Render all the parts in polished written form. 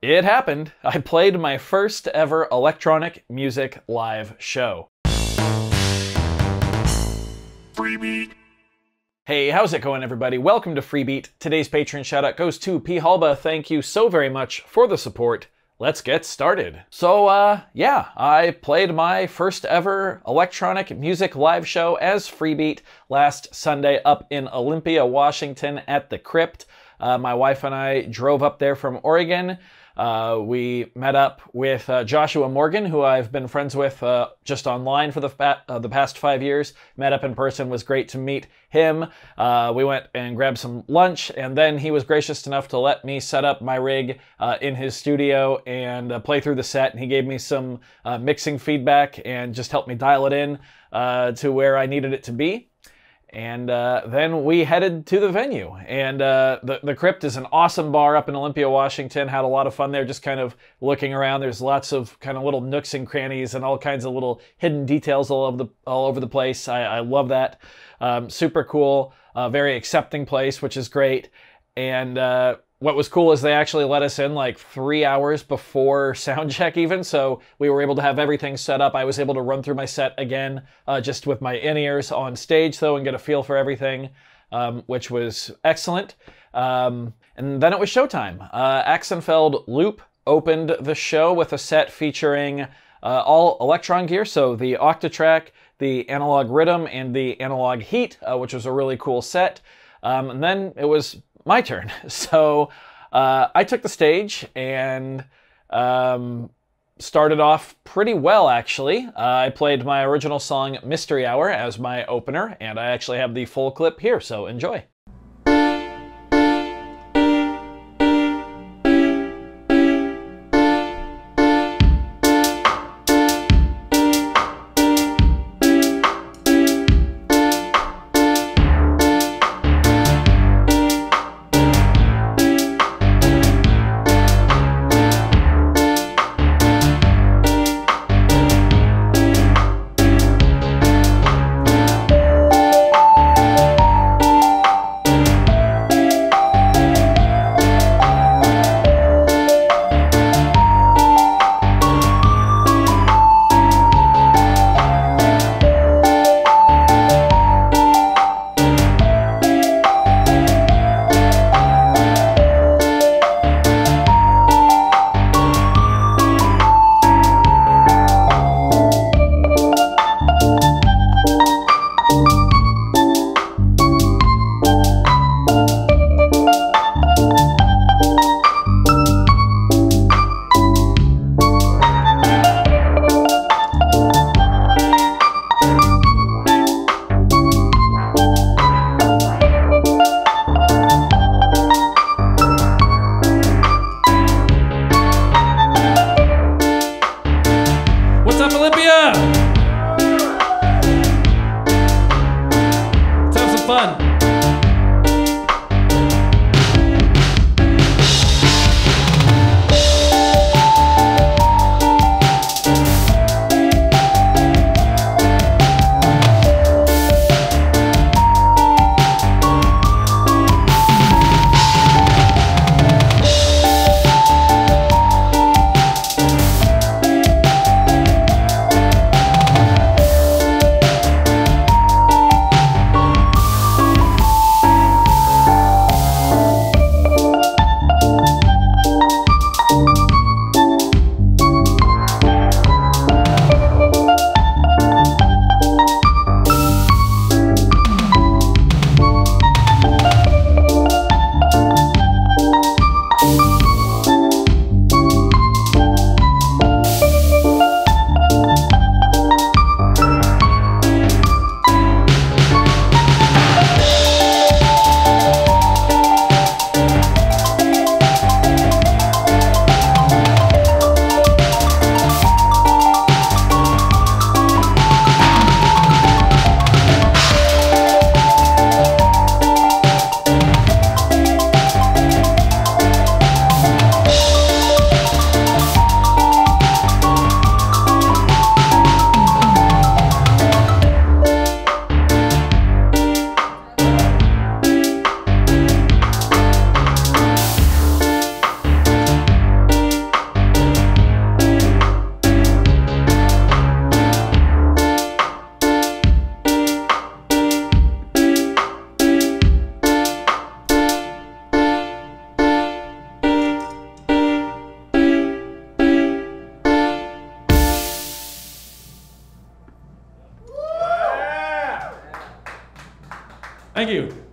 It happened. I played my first ever electronic music live show. Freebeat. Hey, how's it going, everybody? Welcome to Freebeat. Today's patron shoutout goes to P. Halba. Thank you so very much for the support. Let's get started. So, yeah, I played my first ever electronic music live show as Freebeat last Sunday up in Olympia, Washington at the Crypt. My wife and I drove up there from Oregon. We met up with Joshua Morgan, who I've been friends with just online for the past 5 years. Met up in person, was great to meet him. We went and grabbed some lunch, and then he was gracious enough to let me set up my rig in his studio and play through the set. And he gave me some mixing feedback and just helped me dial it in to where I needed it to be. And then we headed to the venue. And the Crypt is an awesome bar up in Olympia, Washington. Had a lot of fun there just kind of looking around. There's lots of kind of little nooks and crannies and all kinds of little hidden details all over the place. I love that. Super cool. Very accepting place, which is great. And what was cool is they actually let us in like 3 hours before sound check even, so we were able to have everything set up. I was able to run through my set again just with my in-ears on stage though and get a feel for everything, which was excellent. And then it was showtime. Axenfeld Loop opened the show with a set featuring all Electron gear, so the Octatrack, the Analog Rhythm, and the Analog Heat, which was a really cool set. And then it was my turn. So I took the stage and started off pretty well, actually. I played my original song, Mystery Hour, as my opener, and I actually have the full clip here, so enjoy. Thank you.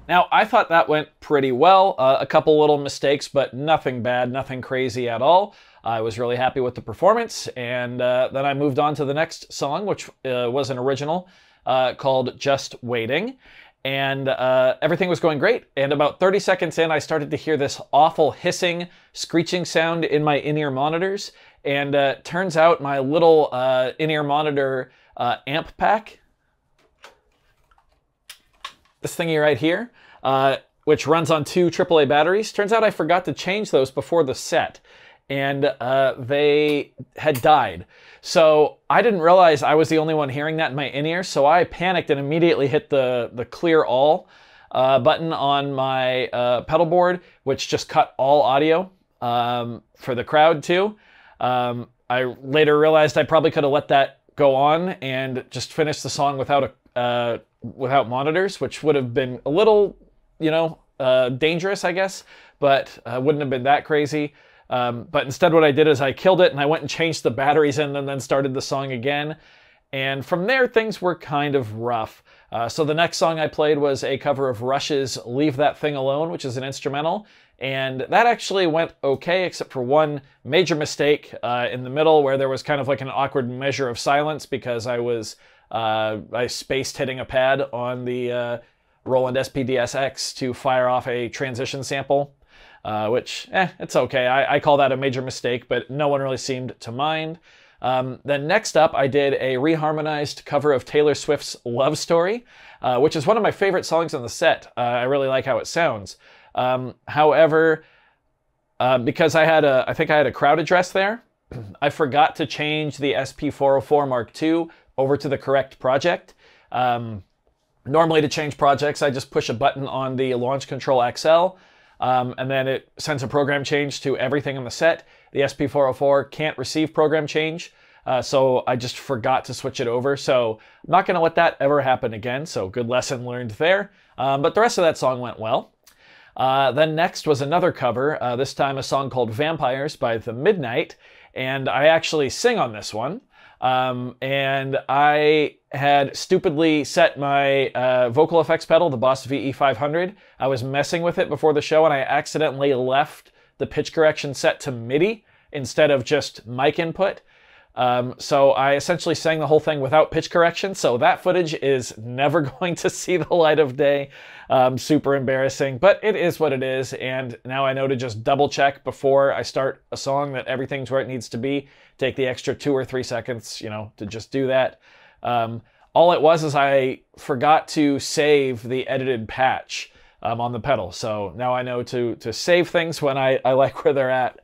Now, I thought that went pretty well. A couple little mistakes, but nothing bad, nothing crazy at all. I was really happy with the performance, and then I moved on to the next song, which was an original called Just Waiting. And everything was going great. And about 30 seconds in, I started to hear this awful hissing, screeching sound in my in-ear monitors. And turns out my little in-ear monitor amp pack, this thingy right here, which runs on 2 AAA batteries. Turns out I forgot to change those before the set, and they had died. So I didn't realize I was the only one hearing that in my in-ear, so I panicked and immediately hit the clear all button on my pedal board, which just cut all audio for the crowd too. I later realized I probably could have let that go on and just finished the song without monitors, which would have been a little, dangerous, I guess, but wouldn't have been that crazy. But instead what I did is I killed it and I went and changed the batteries in and then started the song again. And from there, things were kind of rough. So the next song I played was a cover of Rush's Leave That Thing Alone, which is an instrumental. And that actually went okay, except for one major mistake in the middle where there was kind of like an awkward measure of silence because I spaced hitting a pad on the Roland SP-DSX to fire off a transition sample. Which, it's okay. I call that a major mistake, but no one really seemed to mind. Then next up, I did a reharmonized cover of Taylor Swift's Love Story, which is one of my favorite songs on the set. I really like how it sounds. However, because I think I had a crowd address there, I forgot to change the SP404 Mark II over to the correct project. Normally to change projects, I just push a button on the Launch Control XL, and then it sends a program change to everything in the set. The SP404 can't receive program change, so I just forgot to switch it over. So I'm not going to let that ever happen again, so good lesson learned there. But the rest of that song went well. Then next was another cover, this time a song called Vampires by The Midnight, and I actually sing on this one. And I had stupidly set my vocal effects pedal, the Boss VE500. I was messing with it before the show and I accidentally left the pitch correction set to MIDI instead of just mic input. So I essentially sang the whole thing without pitch correction, so that footage is never going to see the light of day. Super embarrassing, but it is what it is, and now I know to just double check before I start a song that everything's where it needs to be. Take the extra 2 or 3 seconds, to just do that. All it was is I forgot to save the edited patch on the pedal, so now I know to save things when I like where they're at.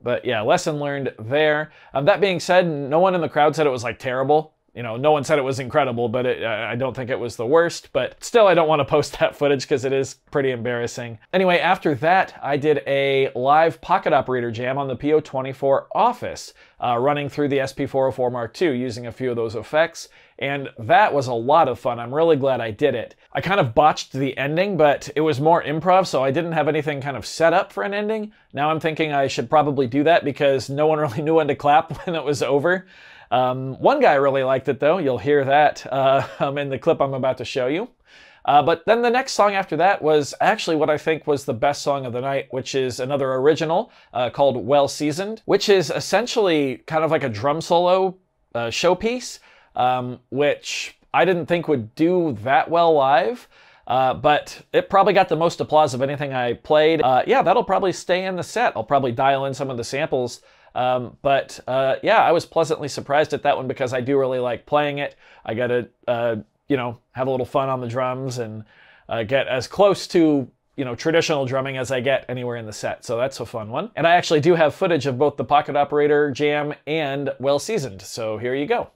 But yeah, lesson learned there. That being said, no one in the crowd said it was like terrible. No one said it was incredible, but I don't think it was the worst. But still, I don't want to post that footage because it is pretty embarrassing. Anyway, after that, I did a live pocket operator jam on the PO24 Office, running through the SP404 Mark II using a few of those effects. And that was a lot of fun. I'm really glad I did it. I kind of botched the ending, but it was more improv, so I didn't have anything kind of set up for an ending. Now I'm thinking I should probably do that because no one really knew when to clap when it was over. One guy really liked it though. You'll hear that in the clip I'm about to show you. But then the next song after that was actually what I think was the best song of the night, which is another original called Well Seasoned, which is essentially kind of like a drum solo showpiece, which I didn't think would do that well live. But it probably got the most applause of anything I played. Yeah, that'll probably stay in the set. I'll probably dial in some of the samples. But yeah, I was pleasantly surprised at that one because I do really like playing it. I got to, have a little fun on the drums and get as close to, traditional drumming as I get anywhere in the set. So that's a fun one. And I actually do have footage of both the Pocket Operator Jam and Well Seasoned. So here you go.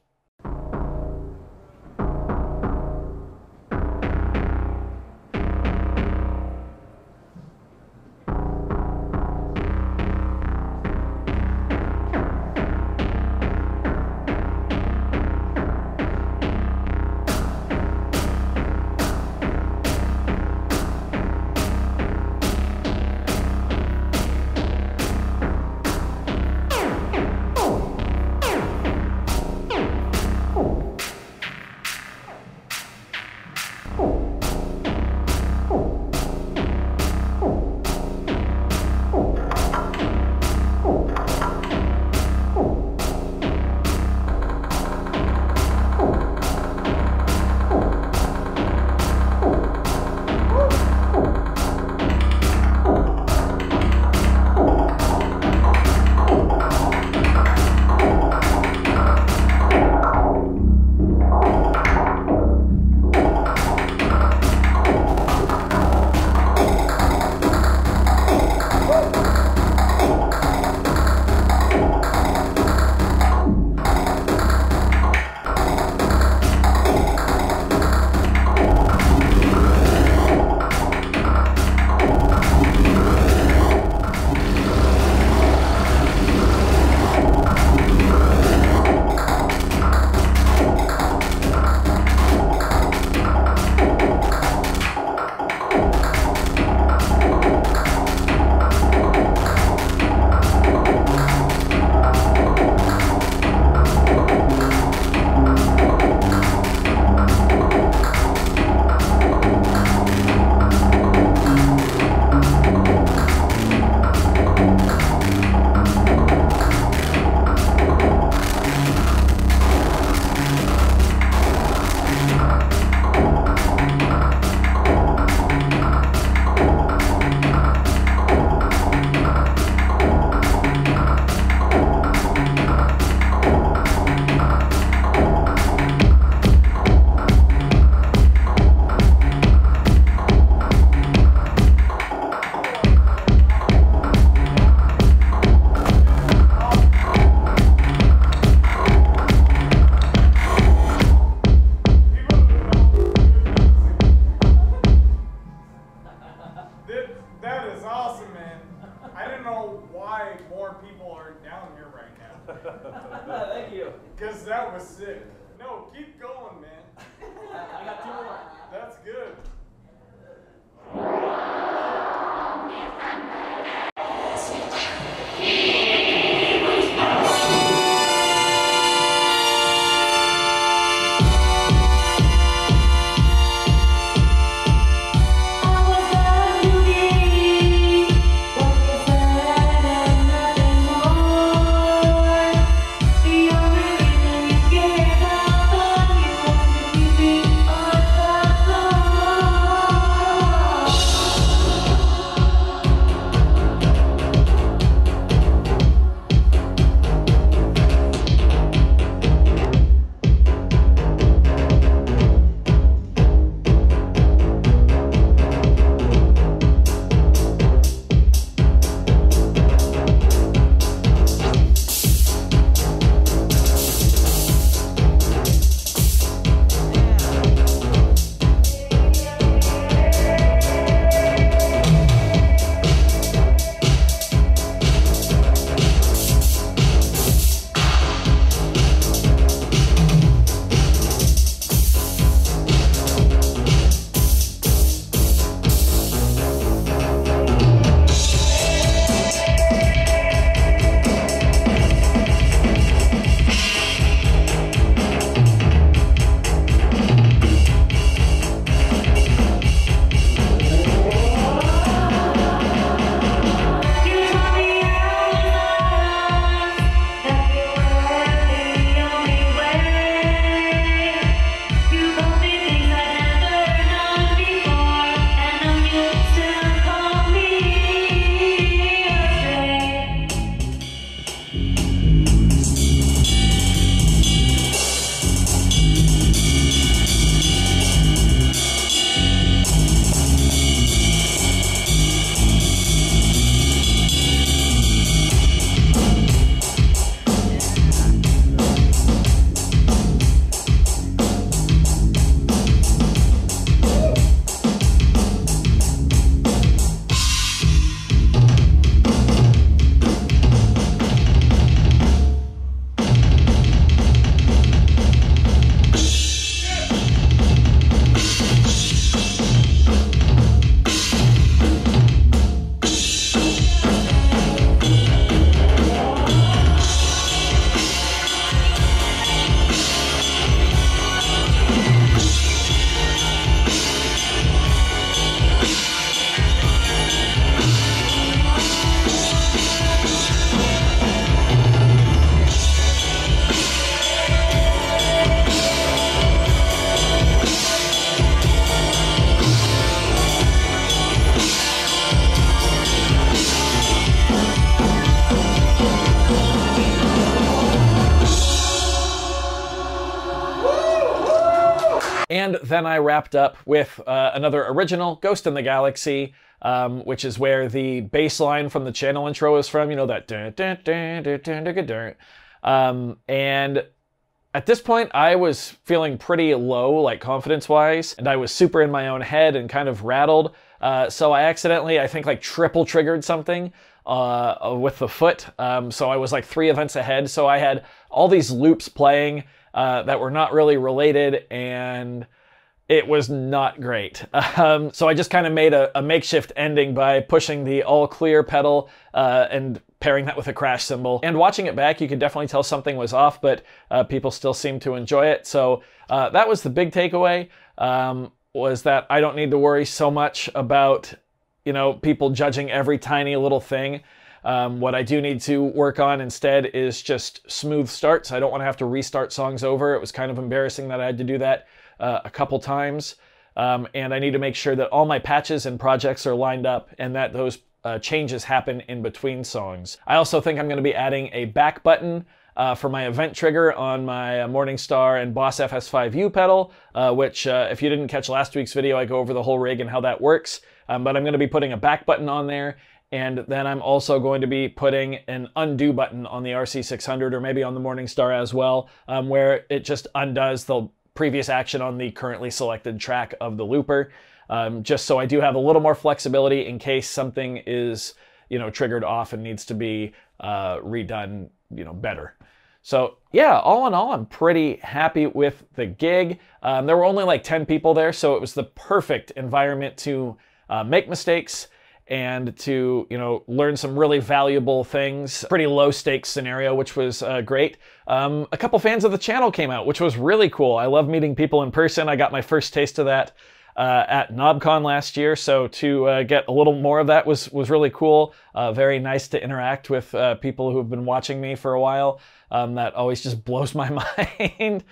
why more people aren't down here right now. Thank you. Because that was sick. No, keep going, man. I got 2 more. That's good. And then I wrapped up with another original, Ghost in the Galaxy, which is where the bass line from the channel intro is from, you know, that dun, dun, dun, dun, dun, dun, dun, dun. And at this point, I was feeling pretty low, like confidence-wise, and I was super in my own head and kind of rattled. So I accidentally, I think, like triple triggered something with the foot. So I was like 3 events ahead. So I had all these loops playing that were not really related, and it was not great. So I just kind of made a makeshift ending by pushing the all clear pedal and pairing that with a crash cymbal. And watching it back, you could definitely tell something was off, but people still seemed to enjoy it. So that was the big takeaway, was that I don't need to worry so much about, you know, people judging every tiny little thing. What I do need to work on instead is just smooth starts. I don't want to have to restart songs over. It was kind of embarrassing that I had to do that a couple times. And I need to make sure that all my patches and projects are lined up and that those changes happen in between songs. I also think I'm going to be adding a back button for my event trigger on my Morningstar and Boss FS5U pedal, which if you didn't catch last week's video, I go over the whole rig and how that works. But I'm going to be putting a back button on there. And then I'm also going to be putting an undo button on the RC600 or maybe on the Morningstar as well, where it just undoes the previous action on the currently selected track of the looper, just so I do have a little more flexibility in case something is you know, triggered off and needs to be redone, you know, better. So yeah, all in all, I'm pretty happy with the gig. There were only like 10 people there, so it was the perfect environment to make mistakes and to, you know, learn some really valuable things. Pretty low stakes scenario, which was great. A couple fans of the channel came out, which was really cool. I love meeting people in person. I got my first taste of that at NobCon last year, so to get a little more of that was really cool. Very nice to interact with people who have been watching me for a while. That always just blows my mind.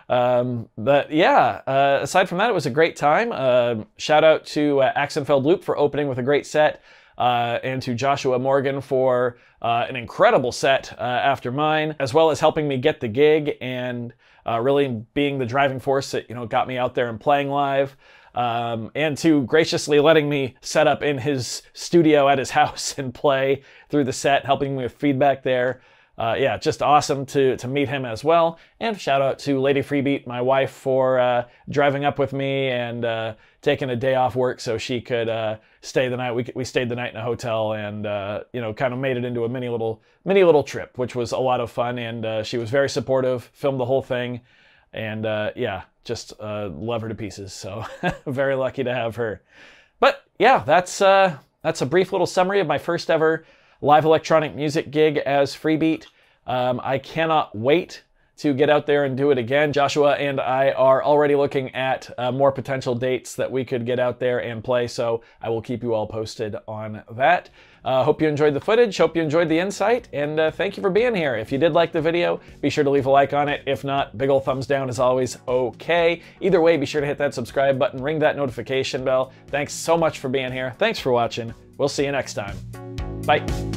But yeah, aside from that, it was a great time. Shout out to Axenfeld Loop for opening with a great set, and to Joshua Morgan for an incredible set after mine, as well as helping me get the gig and really being the driving force that, you know, got me out there and playing live. And to graciously letting me set up in his studio at his house and play through the set, helping me with feedback there. Yeah, just awesome to meet him as well. And shout out to Lady Freebeat, my wife, for driving up with me and taking a day off work so she could stay the night. We stayed the night in a hotel and you know, kind of made it into a mini little trip, which was a lot of fun. And she was very supportive, filmed the whole thing, and yeah, just love her to pieces. So very lucky to have her. But yeah, that's a brief little summary of my first ever live electronic music gig as Freebeat. I cannot wait to get out there and do it again. Joshua and I are already looking at more potential dates that we could get out there and play, so I will keep you all posted on that. Hope you enjoyed the footage, hope you enjoyed the insight, and thank you for being here. If you did like the video, be sure to leave a like on it. If not, big ol' thumbs down is always okay. Either way, be sure to hit that subscribe button, ring that notification bell. Thanks so much for being here. Thanks for watching. We'll see you next time. Bye.